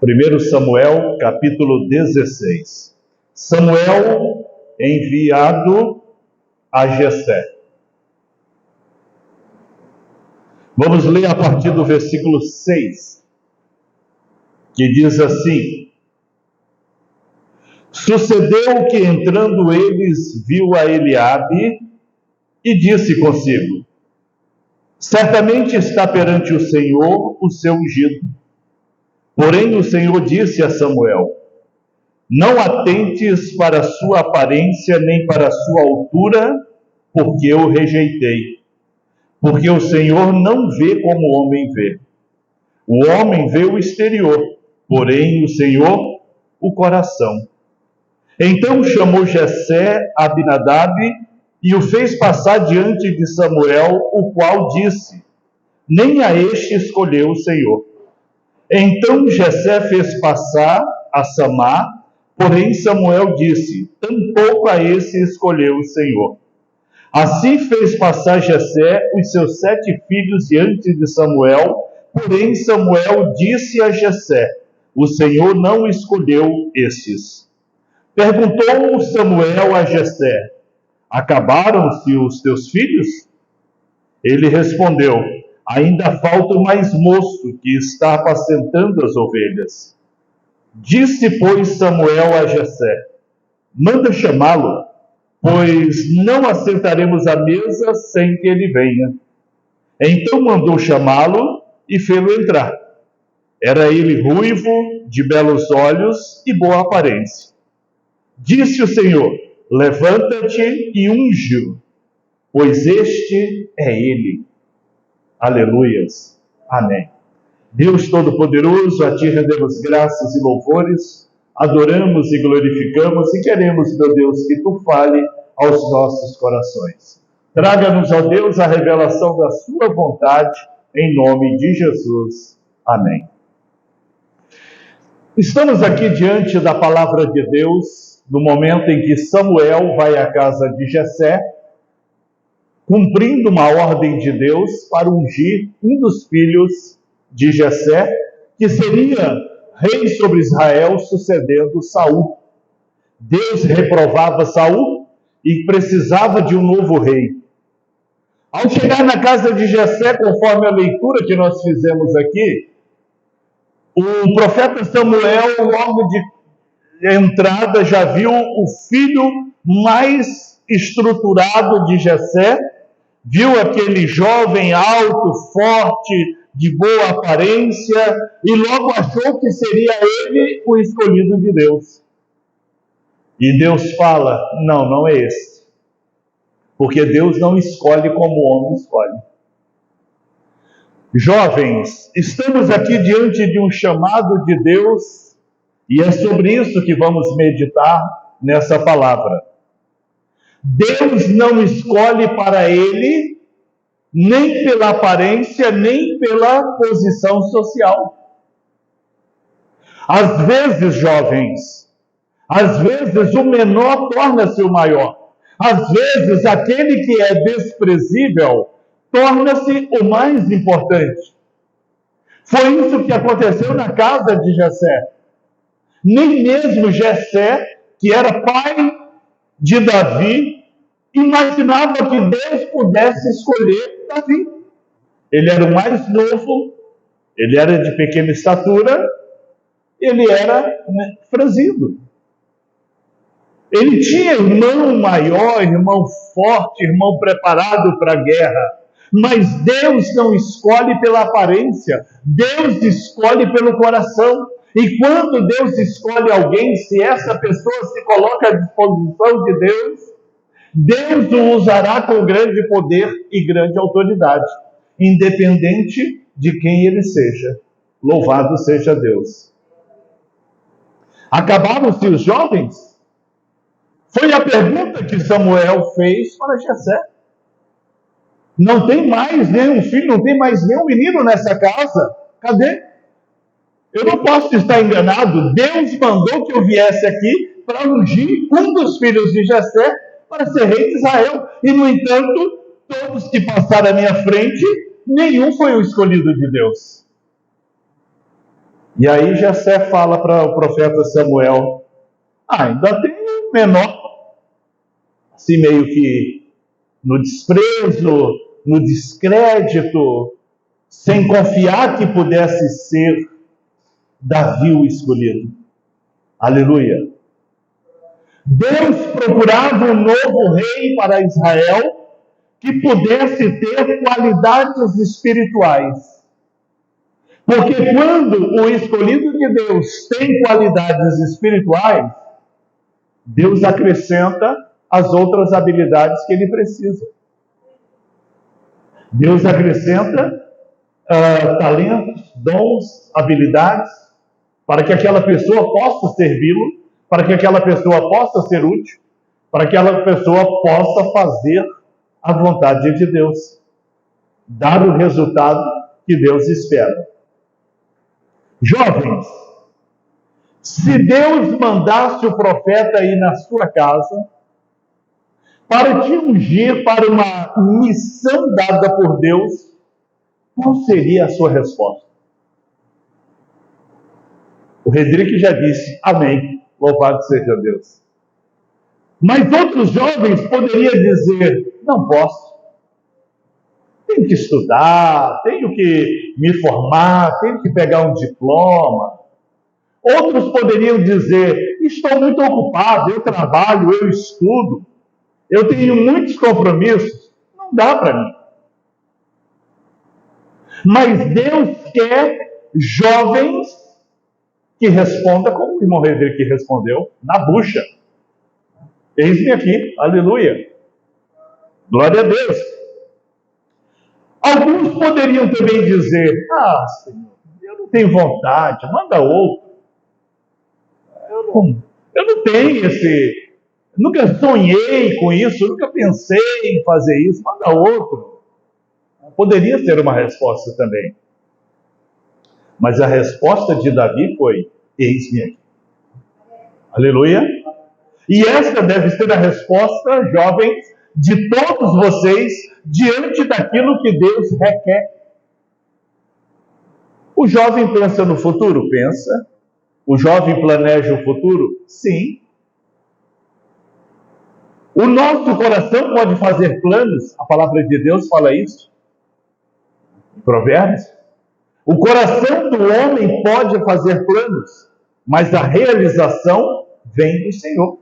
1 Samuel, capítulo 16. Samuel enviado a Jessé. Vamos ler a partir do versículo 6, que diz assim: Sucedeu que, entrando eles, viu a Eliabe e disse consigo: Certamente está perante o Senhor o seu ungido. Porém o Senhor disse a Samuel: Não atentes para a sua aparência nem para a sua altura, porque eu rejeitei. Porque o Senhor não vê como o homem vê. O homem vê o exterior, porém o Senhor o coração. Então chamou Jessé a Abinadab e o fez passar diante de Samuel, o qual disse: Nem a este escolheu o Senhor. Então Jessé fez passar a Samá, porém Samuel disse: Tampouco a esse escolheu o Senhor. Assim fez passar Jessé os seus 7 filhos diante de Samuel, porém Samuel disse a Jessé: O Senhor não escolheu estes. Perguntou Samuel a Jessé: Acabaram-se os teus filhos? Ele respondeu: Ainda falta o mais moço, que está apacentando as ovelhas. Disse, pois, Samuel a Jessé: Manda chamá-lo, pois não assentaremos à mesa sem que ele venha. Então mandou chamá-lo e fê-lo entrar. Era ele ruivo, de belos olhos e boa aparência. Disse o Senhor: Levanta-te e unge-o, pois este é ele. Aleluias. Amém. Deus Todo-Poderoso, a Ti rendemos graças e louvores, adoramos e glorificamos e queremos, meu Deus, que Tu fale aos nossos corações. Traga-nos, ó Deus, a revelação da Sua vontade, em nome de Jesus. Amém. Estamos aqui diante da palavra de Deus, no momento em que Samuel vai à casa de Jessé, cumprindo uma ordem de Deus para ungir um dos filhos de Jessé, que seria rei sobre Israel, sucedendo Saul. Deus reprovava Saul e precisava de um novo rei. Ao chegar na casa de Jessé, conforme a leitura que nós fizemos aqui, o profeta Samuel, logo de entrada, já viu o filho mais estruturado de Jessé, viu aquele jovem alto, forte, de boa aparência, e logo achou que seria ele o escolhido de Deus. E Deus fala: não, não é esse. Porque Deus não escolhe como o homem escolhe. Jovens, estamos aqui diante de um chamado de Deus, e é sobre isso que vamos meditar nessa palavra. Deus não escolhe para ele, nem pela aparência, nem pela posição social. Às vezes, jovens, às vezes o menor torna-se o maior. Às vezes, aquele que é desprezível torna-se o mais importante. Foi isso que aconteceu na casa de Jessé. Nem mesmo Jessé, que era pai de Davi, imaginava que Deus pudesse escolher Davi. Ele era o mais novo, ele era de pequena estatura, ele era franzido. Ele tinha irmão maior, irmão forte, irmão preparado para a guerra. Mas Deus não escolhe pela aparência, Deus escolhe pelo coração. E quando Deus escolhe alguém, se essa pessoa se coloca à disposição de Deus, Deus o usará com grande poder e grande autoridade, independente de quem ele seja. Louvado seja Deus. Acabaram-se os jovens? Foi a pergunta que Samuel fez para Jessé. Não tem mais nenhum filho, não tem mais nenhum menino nessa casa. Cadê? Eu não posso estar enganado. Deus mandou que eu viesse aqui para ungir um dos filhos de Jessé para ser rei de Israel. E, no entanto, todos que passaram à minha frente, nenhum foi o escolhido de Deus. E aí Jessé fala para o profeta Samuel: ainda tem um menor, assim meio que no desprezo, no descrédito, sem confiar que pudesse ser Davi o escolhido. Aleluia. Deus procurava um novo rei para Israel que pudesse ter qualidades espirituais. Porque quando o escolhido de Deus tem qualidades espirituais, Deus acrescenta as outras habilidades que ele precisa. Deus acrescenta talentos, dons, habilidades, para que aquela pessoa possa servi-lo, para que aquela pessoa possa ser útil, para que aquela pessoa possa fazer a vontade de Deus, dar o resultado que Deus espera. Jovens, se Deus mandasse o profeta ir na sua casa para te ungir para uma missão dada por Deus, qual seria a sua resposta? O Redrick já disse, amém, louvado seja Deus. Mas outros jovens poderiam dizer, não posso. Tenho que estudar, tenho que me formar, tenho que pegar um diploma. Outros poderiam dizer, estou muito ocupado, eu trabalho, eu estudo, eu tenho muitos compromissos, não dá para mim. Mas Deus quer jovens que respondam como o irmão Redrick respondeu, na bucha. Eis-me aqui, aleluia. Glória a Deus. Alguns poderiam também dizer, Senhor, eu não tenho vontade, manda outro. Eu não tenho nunca sonhei com isso, nunca pensei em fazer isso, manda outro. Poderia ser uma resposta também. Mas a resposta de Davi foi, eis-me aqui. Aleluia. E essa deve ser a resposta, jovens, de todos vocês, diante daquilo que Deus requer. O jovem pensa no futuro? Pensa. O jovem planeja o futuro? Sim. O nosso coração pode fazer planos? A palavra de Deus fala isso. Em Provérbios. O coração do homem pode fazer planos, mas a realização vem do Senhor.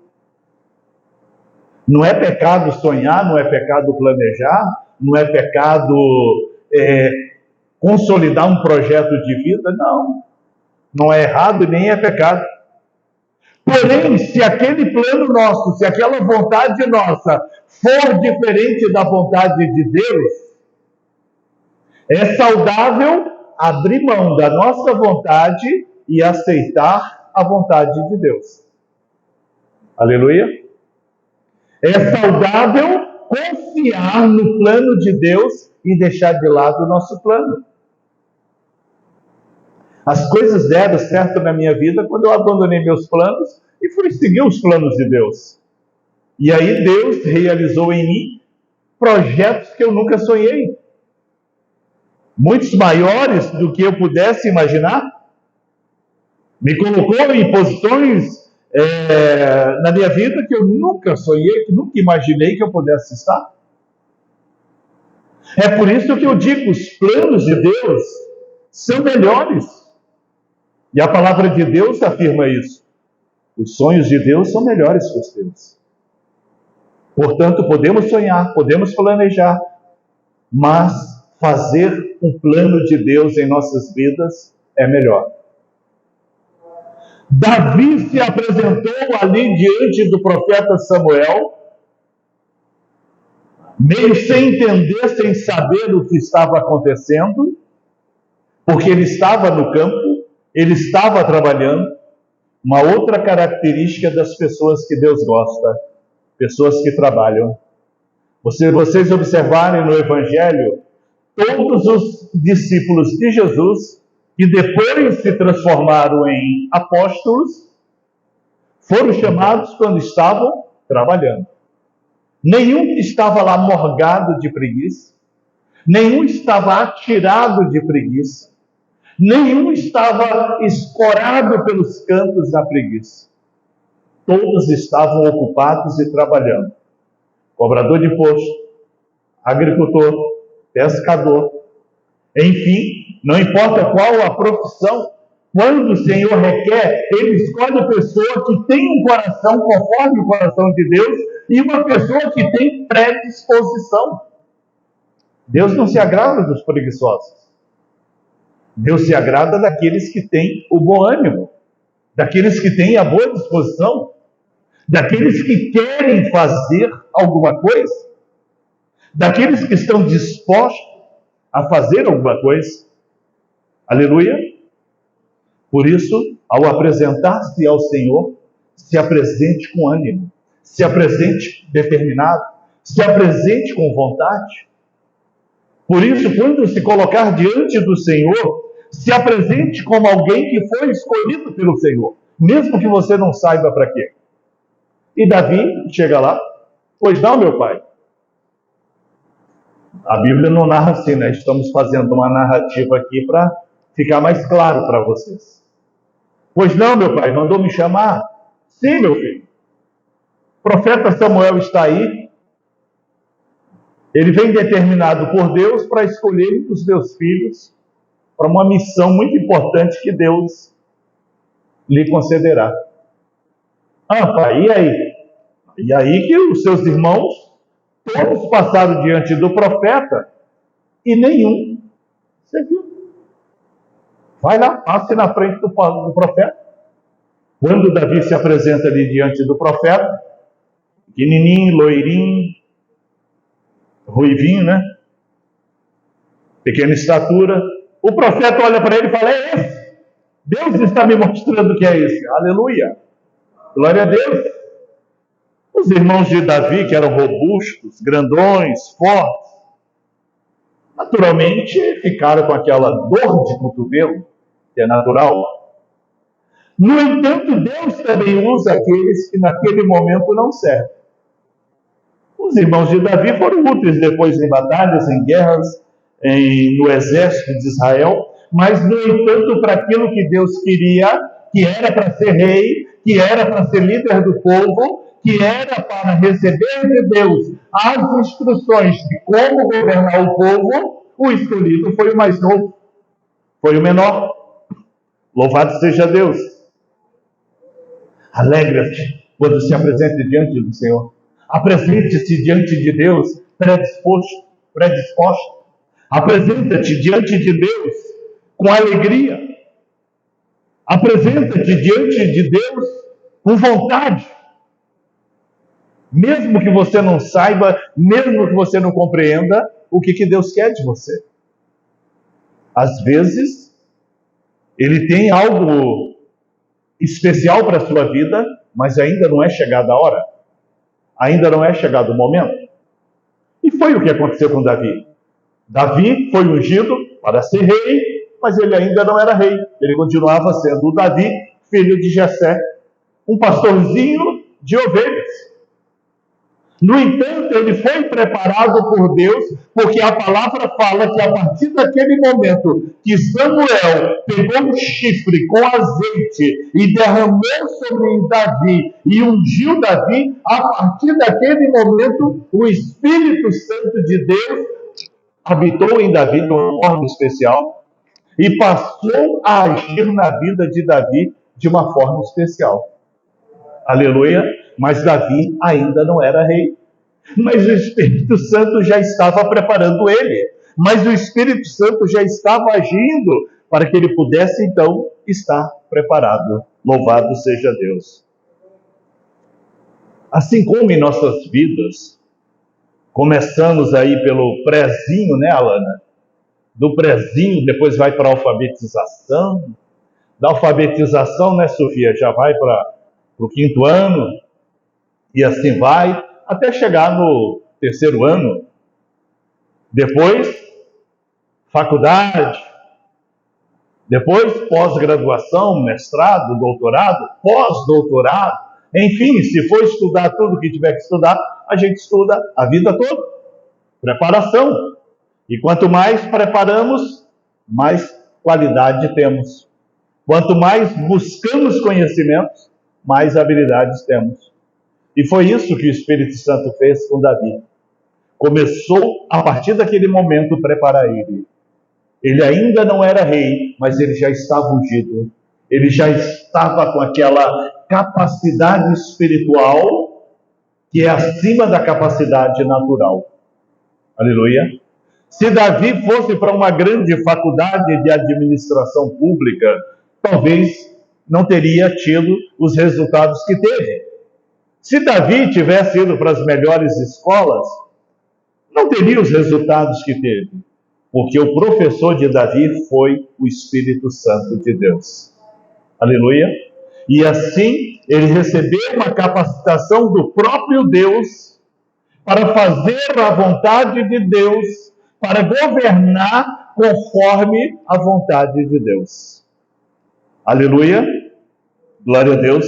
Não é pecado sonhar, não é pecado planejar, não é pecado consolidar um projeto de vida, não. Não é errado e nem é pecado. Porém, se aquele plano nosso, se aquela vontade nossa for diferente da vontade de Deus, é saudável abrir mão da nossa vontade e aceitar a vontade de Deus. Aleluia. É saudável confiar no plano de Deus e deixar de lado o nosso plano. As coisas deram certo na minha vida quando eu abandonei meus planos e fui seguir os planos de Deus. E aí Deus realizou em mim projetos que eu nunca sonhei. Muitos maiores do que eu pudesse imaginar. Me colocou em posições na minha vida que eu nunca sonhei, que nunca imaginei que eu pudesse estar. É por isso que eu digo, os planos de Deus são melhores. E a palavra de Deus afirma isso. Os sonhos de Deus são melhores que os teus. Portanto, podemos sonhar, podemos planejar, mas fazer um plano de Deus em nossas vidas é melhor. Davi se apresentou ali diante do profeta Samuel, meio sem entender, sem saber o que estava acontecendo, porque ele estava no campo, ele estava trabalhando. Uma outra característica das pessoas que Deus gosta, pessoas que trabalham. Vocês observarem no Evangelho, todos os discípulos de Jesus, que depois se transformaram em apóstolos, foram chamados quando estavam trabalhando. Nenhum estava lá morgado de preguiça, nenhum estava atirado de preguiça, Nenhum estava escorado pelos cantos da preguiça. Todos estavam ocupados e trabalhando. Cobrador de imposto, agricultor, pescador, enfim, não importa qual a profissão, quando o Senhor requer, Ele escolhe a pessoa que tem um coração conforme o coração de Deus e uma pessoa que tem predisposição. Deus não se agrada dos preguiçosos. Deus se agrada daqueles que têm o bom ânimo, daqueles que têm a boa disposição, daqueles que querem fazer alguma coisa, daqueles que estão dispostos a fazer alguma coisa. Aleluia! Por isso, ao apresentar-se ao Senhor, se apresente com ânimo, se apresente determinado, se apresente com vontade. Por isso, quando se colocar diante do Senhor, se apresente como alguém que foi escolhido pelo Senhor, mesmo que você não saiba para quê. E Davi chega lá, pois não, meu pai. A Bíblia não narra assim, né? Estamos fazendo uma narrativa aqui para ficar mais claro para vocês. Pois não, meu pai, mandou me chamar? Sim, meu filho. O profeta Samuel está aí. Ele vem determinado por Deus para escolher os meus filhos para uma missão muito importante que Deus lhe concederá. Ah, pai, e aí? E aí que os seus irmãos todos passaram diante do profeta e nenhum serviu. Vai lá, passe na frente do profeta. Quando Davi se apresenta ali diante do profeta, pequenininho, loirinho, ruivinho, né? Pequena estatura. O profeta olha para ele e fala, é esse? Deus está me mostrando que é esse. Aleluia! Glória a Deus! Os irmãos de Davi, que eram robustos, grandões, fortes, naturalmente ficaram com aquela dor de cotovelo, que é natural. No entanto, Deus também usa aqueles que naquele momento não servem. Os irmãos de Davi foram úteis depois em batalhas, em guerras, no exército de Israel, mas, no entanto, para aquilo que Deus queria, que era para ser rei, que era para ser líder do povo, que era para receber de Deus as instruções de como governar o povo, o escolhido foi o mais novo, foi o menor. Louvado seja Deus. Alegra-te quando se apresente diante do Senhor. Apresente-se diante de Deus predisposto. Apresenta-te diante de Deus com alegria. Apresenta-te diante de Deus com vontade. Mesmo que você não saiba, mesmo que você não compreenda o que Deus quer de você. Às vezes, Ele tem algo especial para a sua vida, mas ainda não é chegada a hora. Ainda não é chegado o momento. E foi o que aconteceu com Davi. Davi foi ungido para ser rei, mas ele ainda não era rei. Ele continuava sendo o Davi, filho de Jessé, um pastorzinho de ovelhas. No entanto, ele foi preparado por Deus, porque a palavra fala que a partir daquele momento que Samuel pegou um chifre com azeite e derramou sobre Davi e ungiu Davi, a partir daquele momento o Espírito Santo de Deus habitou em Davi de uma forma especial e passou a agir na vida de Davi de uma forma especial. Aleluia! Mas Davi ainda não era rei. Mas o Espírito Santo já estava preparando ele. Mas o Espírito Santo já estava agindo para que ele pudesse, então, estar preparado. Louvado seja Deus. Assim como em nossas vidas, começamos aí pelo prézinho, né, Alana? Do prézinho, depois vai para a alfabetização. Da alfabetização, né, Sofia? Já vai para o 5º ano. E assim vai, até chegar no 3º ano. Depois, faculdade. Depois, pós-graduação, mestrado, doutorado, pós-doutorado. Enfim, se for estudar tudo que tiver que estudar, a gente estuda a vida toda. Preparação. E quanto mais preparamos, mais qualidade temos. Quanto mais buscamos conhecimentos, mais habilidades temos. E foi isso que o Espírito Santo fez com Davi. Começou, a partir daquele momento, a preparar ele. Ele ainda não era rei, mas ele já estava ungido. Ele já estava com aquela capacidade espiritual que é acima da capacidade natural. Aleluia. Se Davi fosse para uma grande faculdade de administração pública, talvez não teria tido os resultados que teve. Se Davi tivesse ido para as melhores escolas, não teria os resultados que teve, porque o professor de Davi foi o Espírito Santo de Deus. Aleluia. E assim, ele recebeu uma capacitação do próprio Deus para fazer a vontade de Deus, para governar conforme a vontade de Deus. Aleluia. Glória a Deus.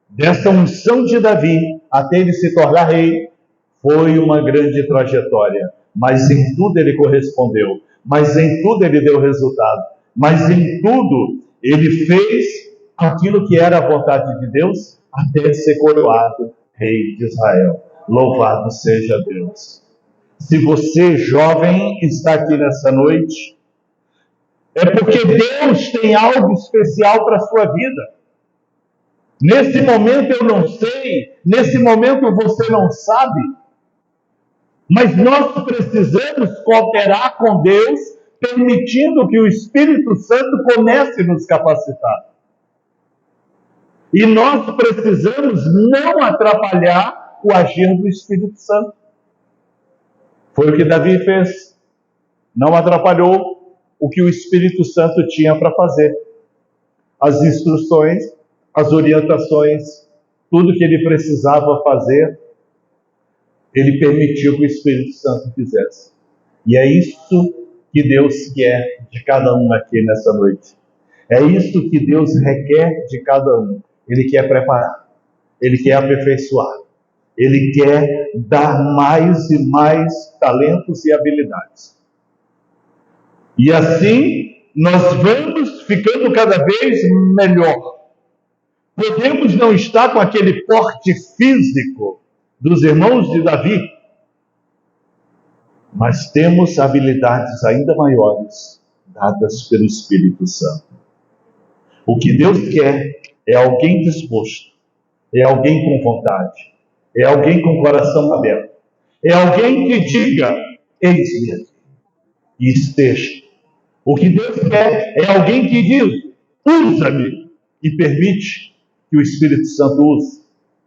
Dessa unção de Davi até ele se tornar rei, foi uma grande trajetória. Mas em tudo ele correspondeu. Mas em tudo ele deu resultado. Mas em tudo ele fez aquilo que era a vontade de Deus até ser coroado rei de Israel. Louvado seja Deus. Se você, jovem, está aqui nessa noite, é porque Deus tem algo especial para a sua vida. Nesse momento eu não sei, nesse momento você não sabe, mas nós precisamos cooperar com Deus, permitindo que o Espírito Santo comece a nos capacitar. E nós precisamos não atrapalhar o agir do Espírito Santo. Foi o que Davi fez. Não atrapalhou o que o Espírito Santo tinha para fazer. As instruções, as orientações, tudo que ele precisava fazer, ele permitiu que o Espírito Santo fizesse. E é isso que Deus quer de cada um aqui nessa noite. É isso que Deus requer de cada um. Ele quer preparar, ele quer aperfeiçoar, ele quer dar mais e mais talentos e habilidades. E assim, nós vamos ficando cada vez melhor. Podemos não estar com aquele porte físico dos irmãos de Davi, mas temos habilidades ainda maiores dadas pelo Espírito Santo. O que Deus quer é alguém disposto, é alguém com vontade, é alguém com coração aberto, é alguém que diga, eis-me aqui, e esteja. O que Deus quer é alguém que diz, usa-me, e permite que o Espírito Santo use.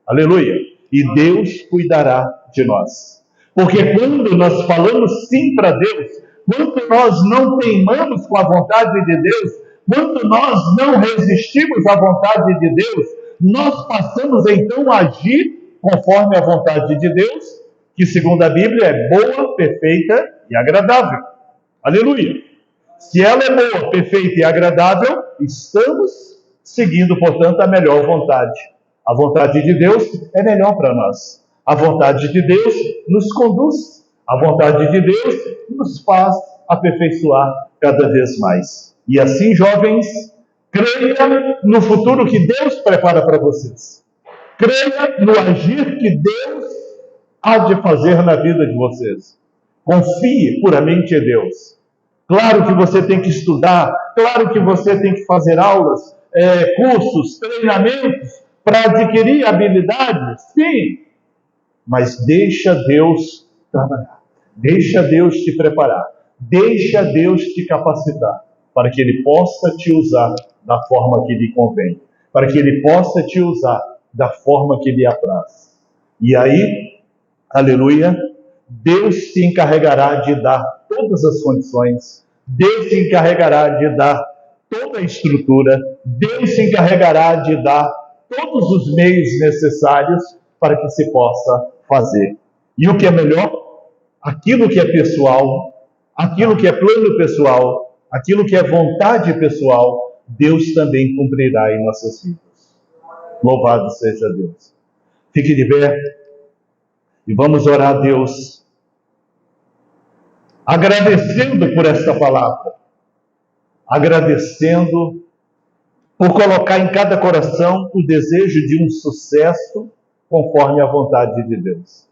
Aleluia. E Deus cuidará de nós. Porque quando nós falamos sim para Deus, quando nós não teimamos com a vontade de Deus, quando nós não resistimos à vontade de Deus, nós passamos então a agir conforme a vontade de Deus, que segundo a Bíblia é boa, perfeita e agradável. Aleluia. Se ela é boa, perfeita e agradável, estamos seguindo, portanto, a melhor vontade. A vontade de Deus é melhor para nós. A vontade de Deus nos conduz. A vontade de Deus nos faz aperfeiçoar cada vez mais. E assim, jovens, creia no futuro que Deus prepara para vocês. Creia no agir que Deus há de fazer na vida de vocês. Confie puramente em Deus. Claro que você tem que estudar, claro que você tem que fazer aulas, cursos, treinamentos para adquirir habilidades, sim. Mas deixa Deus trabalhar, deixa Deus te preparar, deixa Deus te capacitar, para que Ele possa te usar da forma que lhe convém, para que Ele possa te usar da forma que lhe apraz. E aí, aleluia, Deus se encarregará de dar todas as condições, Deus se encarregará de dar toda a estrutura, Deus se encarregará de dar todos os meios necessários para que se possa fazer. E o que é melhor? Aquilo que é pessoal, aquilo que é plano pessoal, aquilo que é vontade pessoal, Deus também cumprirá em nossas vidas. Louvado seja Deus. Fique de pé e vamos orar a Deus, agradecendo por esta palavra, agradecendo por colocar em cada coração o desejo de um sucesso conforme a vontade de Deus.